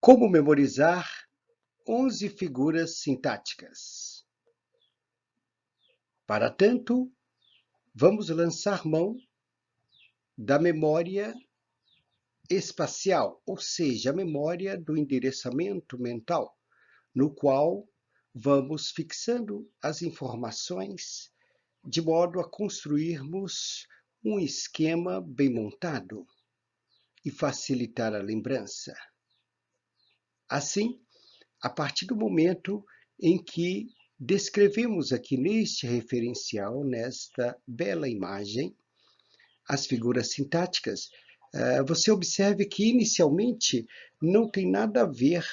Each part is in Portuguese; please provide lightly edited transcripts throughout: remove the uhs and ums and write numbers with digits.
Como memorizar 11 figuras sintáticas? Para tanto, vamos lançar mão da memória espacial, ou seja, a memória do endereçamento mental, no qual vamos fixando as informações de modo a construirmos um esquema bem montado e facilitar a lembrança. Assim, a partir do momento em que descrevemos aqui neste referencial, nesta bela imagem, as figuras sintáticas, você observe que inicialmente não tem nada a ver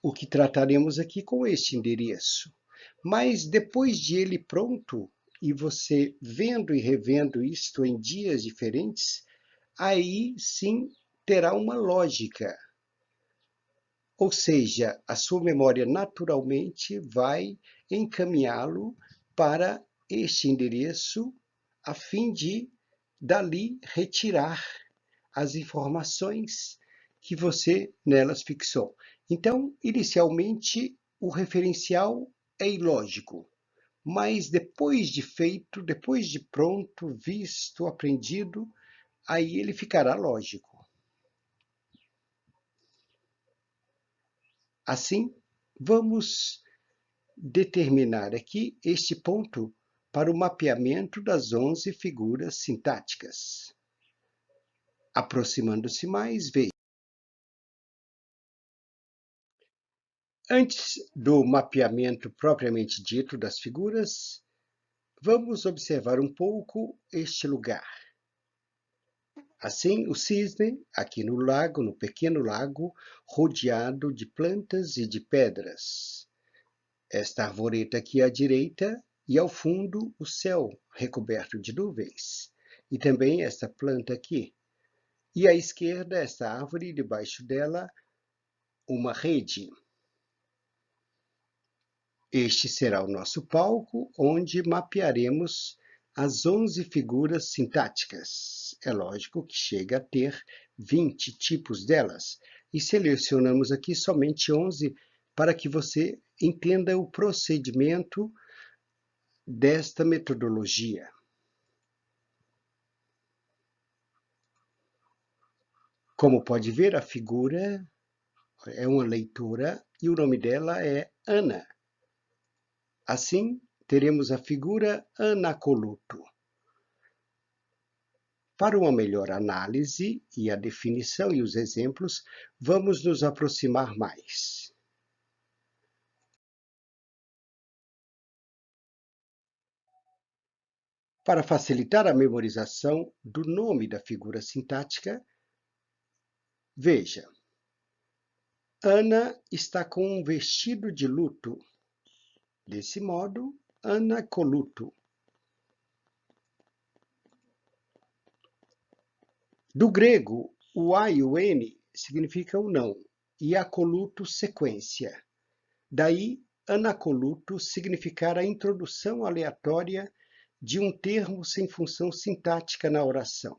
o que trataremos aqui com este endereço. Mas depois de ele pronto, e você vendo e revendo isto em dias diferentes, aí sim terá uma lógica. Ou seja, a sua memória naturalmente vai encaminhá-lo para este endereço a fim de dali retirar as informações que você nelas fixou. Então, inicialmente, o referencial é ilógico, mas depois de feito, depois de pronto, visto, aprendido, aí ele ficará lógico. Assim, vamos determinar aqui este ponto para o mapeamento das 11 figuras sintáticas. Aproximando-se mais, veja. Antes do mapeamento propriamente dito das figuras, vamos observar um pouco este lugar. Assim, o cisne, aqui no lago, no pequeno lago, rodeado de plantas e de pedras. Esta arvoreta aqui à direita e ao fundo o céu recoberto de nuvens. E também esta planta aqui. E à esquerda, esta árvore, debaixo dela, uma rede. Este será o nosso palco, onde mapearemos as 11 figuras sintáticas. É lógico que chega a ter 20 tipos delas. E selecionamos aqui somente 11 para que você entenda o procedimento desta metodologia. Como pode ver, a figura é uma leitora e o nome dela é Ana. Assim, teremos a figura Anacoluto. Para uma melhor análise e a definição e os exemplos, vamos nos aproximar mais. Para facilitar a memorização do nome da figura sintática, veja, Ana está com um vestido de luto. Desse modo, Anacoluto. Do grego, o a e o n significam não, e acoluto sequência. Daí, anacoluto significar a introdução aleatória de um termo sem função sintática na oração.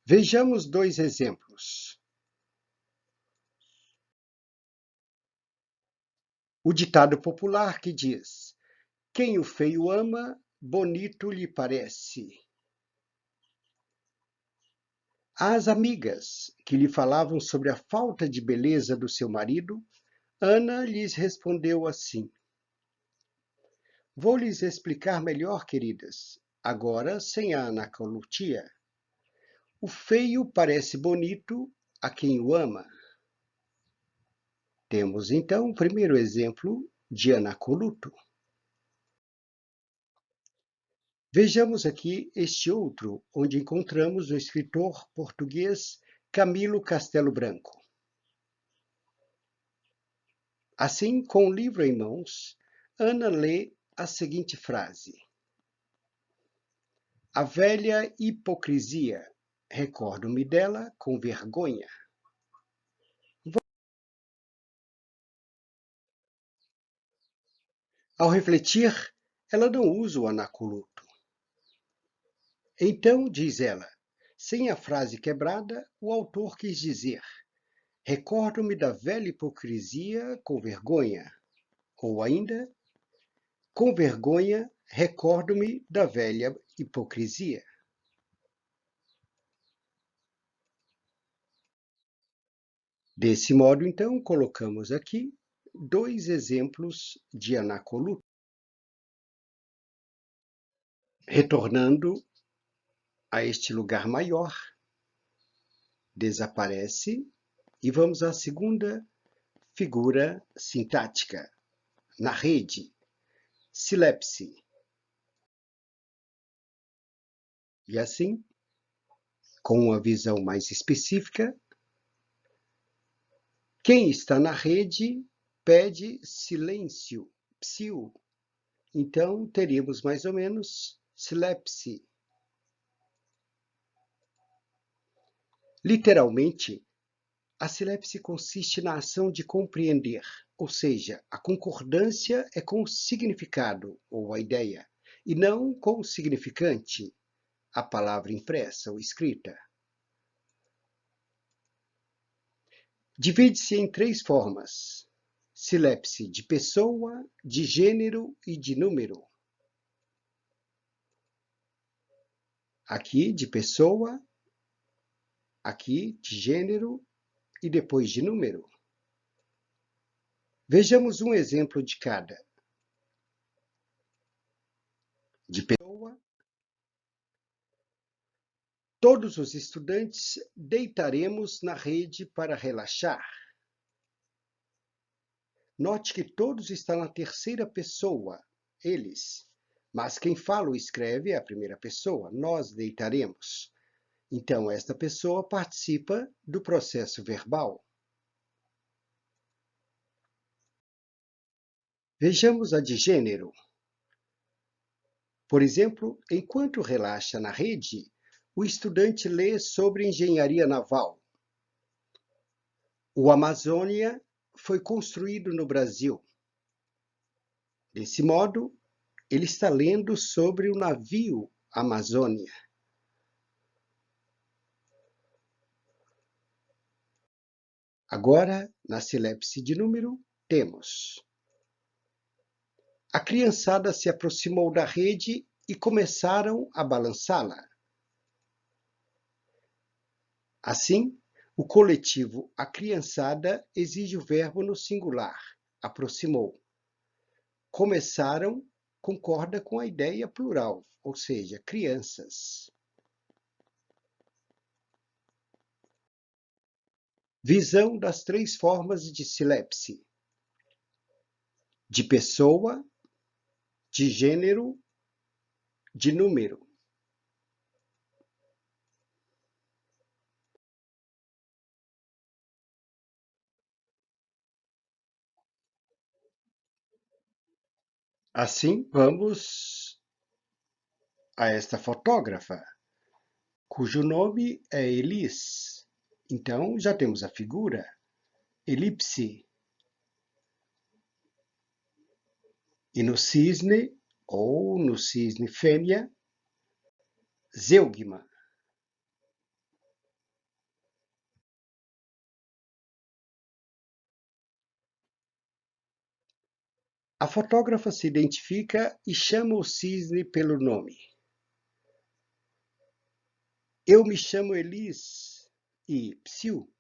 Vejamos dois exemplos. O ditado popular que diz: quem o feio ama, bonito lhe parece. Às amigas que lhe falavam sobre a falta de beleza do seu marido, Ana lhes respondeu assim: vou lhes explicar melhor, queridas, agora sem a anacolutia. O feio parece bonito a quem o ama. Temos então o primeiro exemplo de anacoluto. Vejamos aqui este outro, onde encontramos o escritor português Camilo Castelo Branco. Assim, com o livro em mãos, Ana lê a seguinte frase: a velha hipocrisia, recordo-me dela com vergonha. Ao refletir, ela não usa o anacoluto. Então, diz ela, Sem a frase quebrada, o autor quis dizer: recordo-me da velha hipocrisia com vergonha. Ou ainda, com vergonha, recordo-me da velha hipocrisia. Desse modo, então, colocamos aqui dois exemplos de anacoluto. Retornando a este lugar maior, desaparece e vamos à segunda figura sintática, na rede, silepse. E assim, com uma visão mais específica, quem está na rede pede silêncio, psiu. Então, teríamos mais ou menos silepse. Literalmente, a silepse consiste na ação de compreender, ou seja, a concordância é com o significado ou a ideia, e não com o significante, a palavra impressa ou escrita. Divide-se em três formas: silepse de pessoa, de gênero e de número. Aqui de pessoa, aqui de gênero e depois de número. Vejamos um exemplo de cada. De pessoa, todos os estudantes deitaremos na rede para relaxar. Note que todos estão na terceira pessoa, eles. Mas quem fala ou escreve é a primeira pessoa, nós deitaremos. Então, esta pessoa participa do processo verbal. Vejamos a de gênero. Por exemplo, enquanto relaxa na rede, o estudante lê sobre engenharia naval. O Amazônia foi construído no Brasil. Desse modo, ele está lendo sobre o navio Amazônia. Agora, na silepse de número, temos: a criançada se aproximou da rede e começaram a balançá-la. Assim, o coletivo a criançada exige o verbo no singular, aproximou. Começaram concorda com a ideia plural, ou seja, crianças. Visão das três formas de silepse: de pessoa, de gênero, de número. Assim, vamos a esta fotógrafa, cujo nome é Elis. Então, já temos a figura, elipse. E no cisne, ou no cisne fêmea, zeugma. A fotógrafa se identifica e chama o cisne pelo nome. Eu me chamo Elis e, psiu,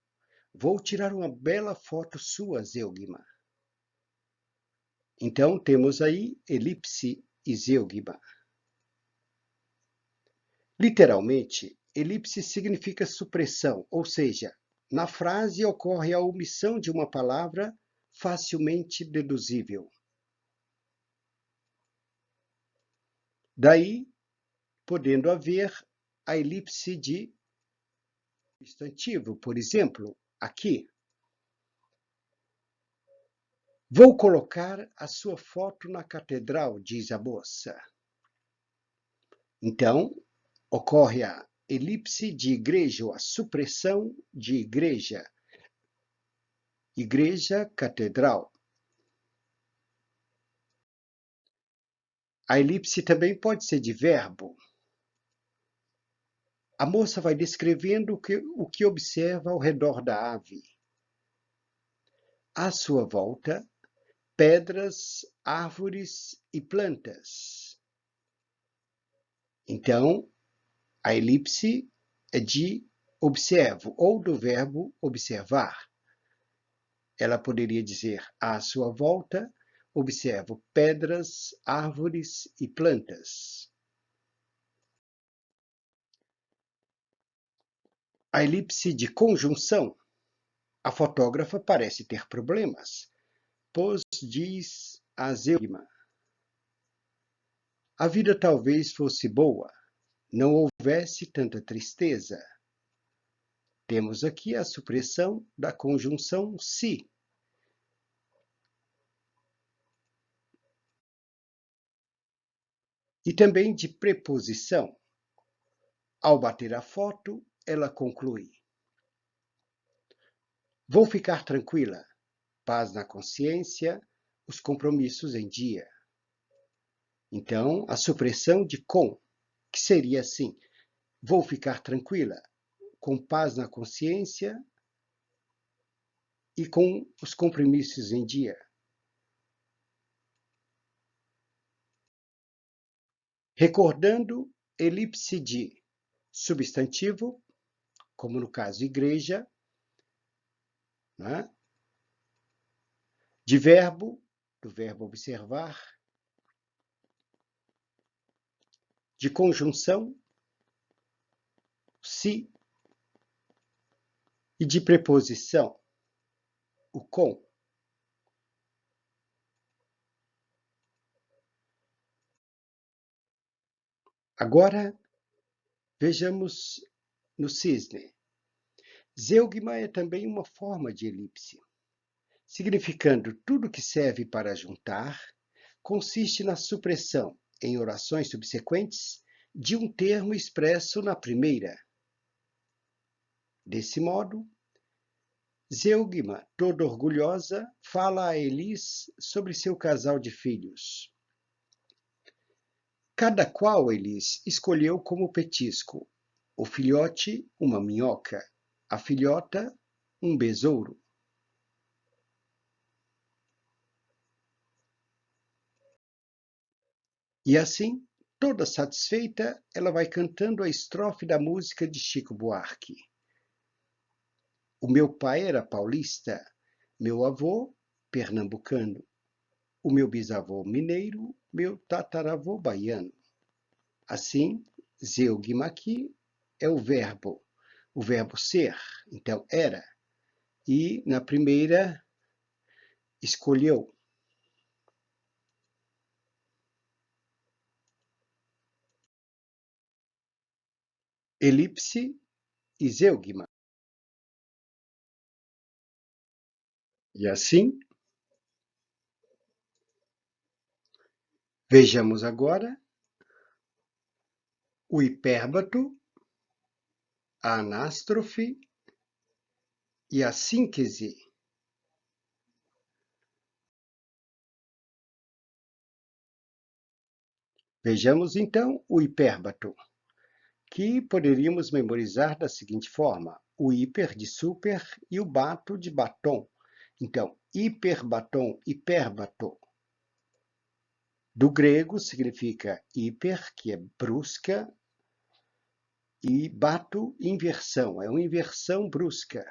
vou tirar uma bela foto sua, zeugma. Então, temos aí elipse e zeugma. Literalmente, elipse significa supressão, ou seja, na frase ocorre a omissão de uma palavra facilmente deduzível. Daí, podendo haver a elipse de substantivo, por exemplo, aqui. Vou colocar a sua foto na catedral, diz a moça. Então, ocorre a elipse de igreja, ou a supressão de igreja. Igreja, catedral. A elipse também pode ser de verbo. A moça vai descrevendo o que observa ao redor da ave. À sua volta, pedras, árvores e plantas. Então, a elipse é de observo ou do verbo observar. Ela poderia dizer: à sua volta, observo pedras, árvores e plantas. A elipse de conjunção. A fotógrafa parece ter problemas, pois diz a Zeugma: a vida talvez fosse boa, não houvesse tanta tristeza. Temos aqui a supressão da conjunção se. E também de preposição. Ao bater a foto, ela conclui: vou ficar tranquila, paz na consciência, os compromissos em dia. Então, a supressão de com, que seria assim: vou ficar tranquila, com paz na consciência e com os compromissos em dia. Recordando, elipse de substantivo, como no caso igreja, né? De verbo, do verbo observar, de conjunção, se, e de preposição, o com. Agora, vejamos no cisne. Zeugma é também uma forma de elipse, significando tudo que serve para juntar, consiste na supressão, em orações subsequentes, de um termo expresso na primeira. Desse modo, Zeugma, toda orgulhosa, fala a Elis sobre seu casal de filhos. Cada qual Elis escolheu como petisco: o filhote, uma minhoca; a filhota, um besouro. E assim, toda satisfeita, ela vai cantando a estrofe da música de Chico Buarque. O meu pai era paulista, meu avô, pernambucano, o meu bisavô mineiro, meu tataravô baiano. Assim, zeugma aqui é o verbo ser, então era. E na primeira, escolheu. Elipse e zeugma. E assim, vejamos agora o hipérbato, a anástrofe e a síntese. Vejamos então o hipérbato, que poderíamos memorizar da seguinte forma: o hiper de super e o bato de batom. Então, hiperbatom, hipérbato. Do grego significa hiper, que é brusca, e bato, inversão, é uma inversão brusca.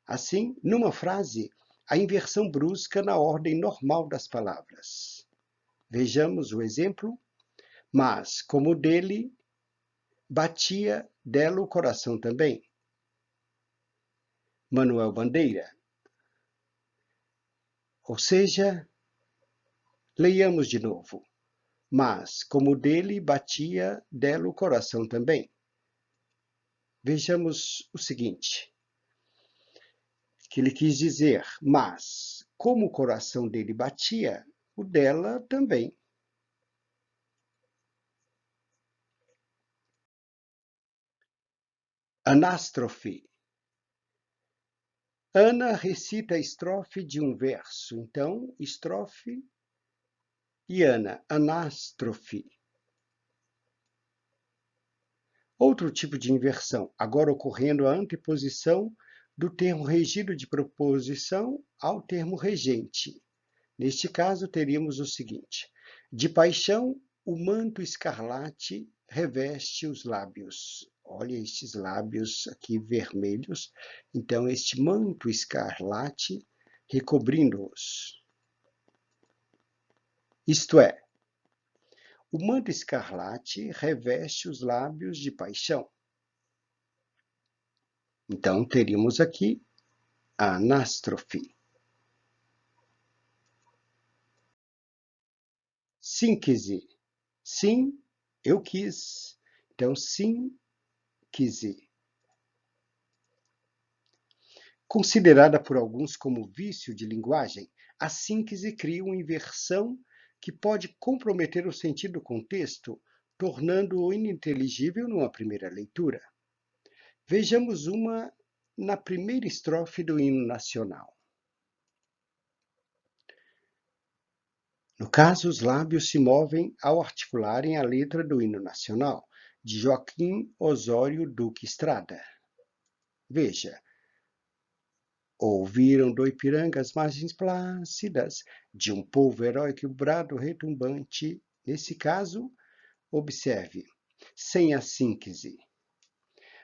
Assim, numa frase, a inversão brusca na ordem normal das palavras. Vejamos o exemplo. Mas, como dele, batia dela o coração também. Manuel Bandeira. Ou seja, leiamos de novo. Mas, como dele, batia dela o coração também. Vejamos o seguinte, que ele quis dizer: mas, como o coração dele batia, o dela também. Anástrofe. Ana recita a estrofe de um verso. Então, estrofe e Ana, anástrofe. Outro tipo de inversão, agora ocorrendo a anteposição do termo regido de proposição ao termo regente. Neste caso, teríamos o seguinte: de paixão, o manto escarlate reveste os lábios. Olha estes lábios aqui vermelhos. Então, este manto escarlate recobrindo-os. Isto é, o manto escarlate reveste os lábios de paixão. Então, teríamos aqui a anástrofe. Síntese. Sim, eu quis. Então, síntese. Considerada por alguns como vício de linguagem, a síntese cria uma inversão que pode comprometer o sentido do contexto, tornando-o ininteligível numa primeira leitura. Vejamos uma na primeira estrofe do hino nacional. No caso, os lábios se movem ao articularem a letra do hino nacional, de Joaquim Osório Duque Estrada. Veja: ouviram do Ipiranga as margens plácidas de um povo heróico e o brado retumbante. Nesse caso, observe, sem a síntese.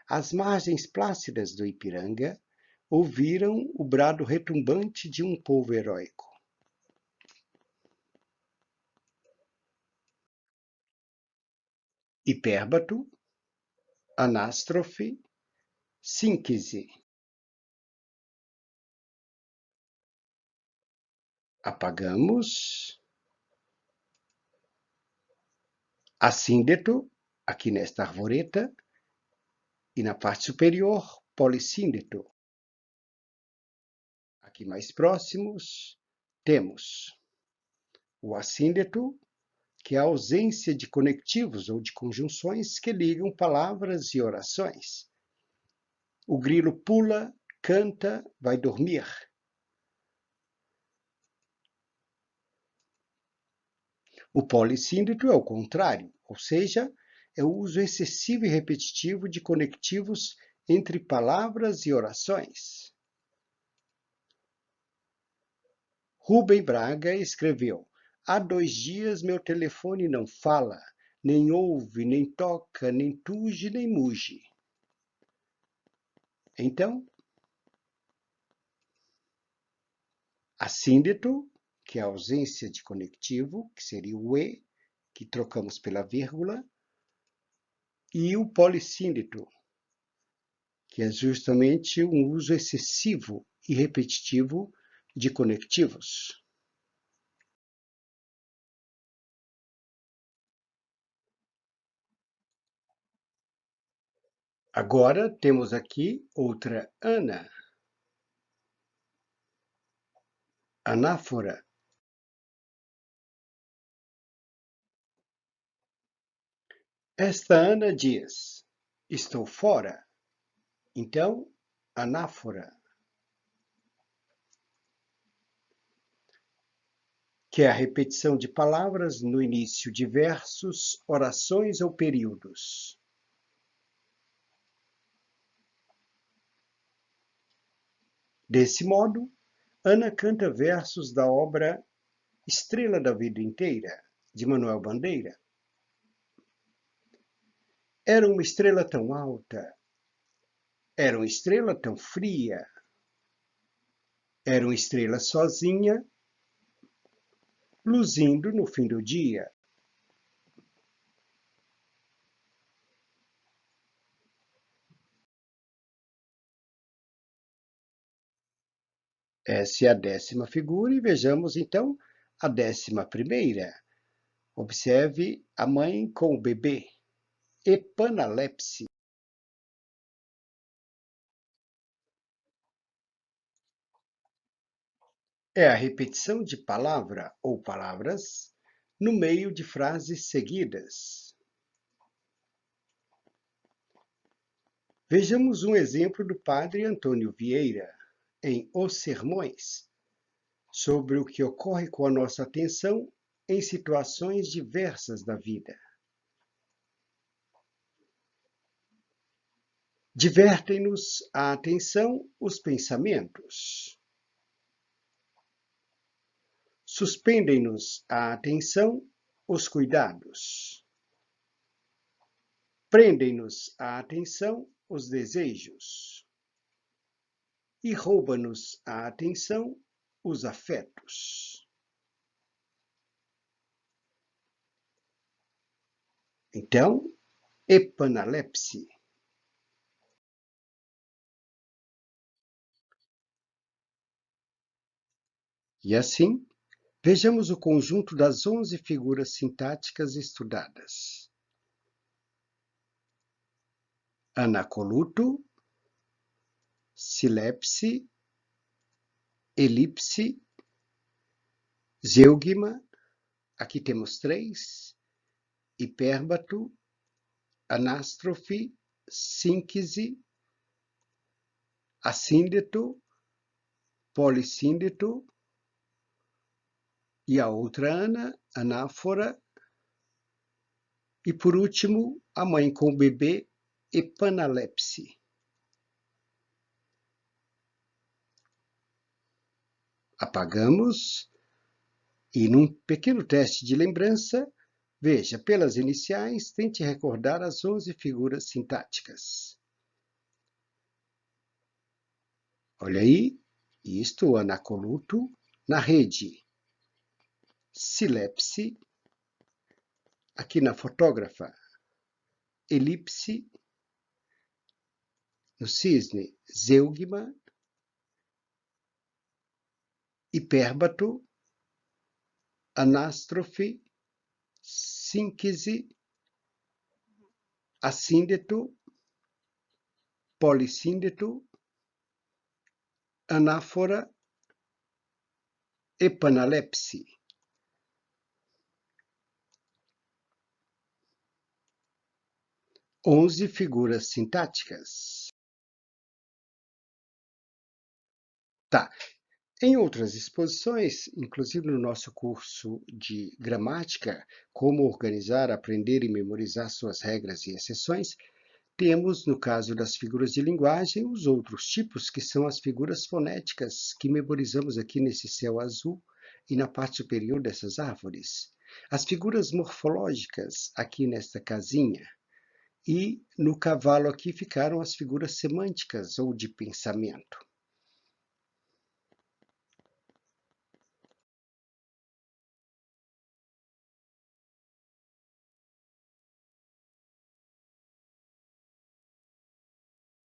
As margens plácidas do Ipiranga ouviram o brado retumbante de um povo heróico. Hipérbato, anástrofe, síntese. Apagamos. Assíndeto, aqui nesta arvoreta, e na parte superior, polissíndeto. Aqui mais próximos, temos o assíndeto, que é a ausência de conectivos ou de conjunções que ligam palavras e orações. O grilo pula, canta, vai dormir. O polissíndeto é o contrário, ou seja, é o uso excessivo e repetitivo de conectivos entre palavras e orações. Rubem Braga escreveu: há 2 dias meu telefone não fala, nem ouve, nem toca, nem tuge, nem muge. Então, assíndeto, que é a ausência de conectivo, que seria o e, que trocamos pela vírgula, e o polissíndeto, que é justamente um uso excessivo e repetitivo de conectivos. Agora temos aqui outra ana, anáfora. Esta ana diz: estou fora. Então, anáfora, que é a repetição de palavras no início de versos, orações ou períodos. Desse modo, Ana canta versos da obra Estrela da Vida Inteira, de Manuel Bandeira. Era uma estrela tão alta, era uma estrela tão fria, era uma estrela sozinha, luzindo no fim do dia. Essa é a 10ª figura e vejamos então a 11ª. Observe a mãe com o bebê. Epanalepse. É a repetição de palavra ou palavras no meio de frases seguidas. Vejamos um exemplo do padre Antônio Vieira, em Os Sermões, sobre o que ocorre com a nossa atenção em situações diversas da vida. Divertem-nos a atenção os pensamentos. Suspendem-nos a atenção os cuidados. Prendem-nos a atenção os desejos. E rouba-nos a atenção os afetos. Então, epanalepse. E assim, vejamos o conjunto das 11 figuras sintáticas estudadas. Anacoluto, silepse, elipse, zeugma, aqui temos 3, hipérbato, anástrofe, síncese, assíndeto, polissíndeto, e a outra ana, anáfora, e por último, a mãe com o bebê, epanalepse. Apagamos e, num pequeno teste de lembrança, veja, pelas iniciais, tente recordar as 11 figuras sintáticas. Olha aí, isto, anacoluto, na rede. Silepse, aqui na fotógrafa. Elipse, no cisne, zeugma. Hipérbato, anástrofe, síncese, assíndeto, polissíndeto, anáfora, epanalepse. Onze figuras sintáticas. Tá. Em outras exposições, inclusive no nosso curso de gramática, como organizar, aprender e memorizar suas regras e exceções, temos, no caso das figuras de linguagem, os outros tipos, que são as figuras fonéticas, que memorizamos aqui nesse céu azul e na parte superior dessas árvores. As figuras morfológicas, aqui nesta casinha. E no cavalo aqui ficaram as figuras semânticas ou de pensamento.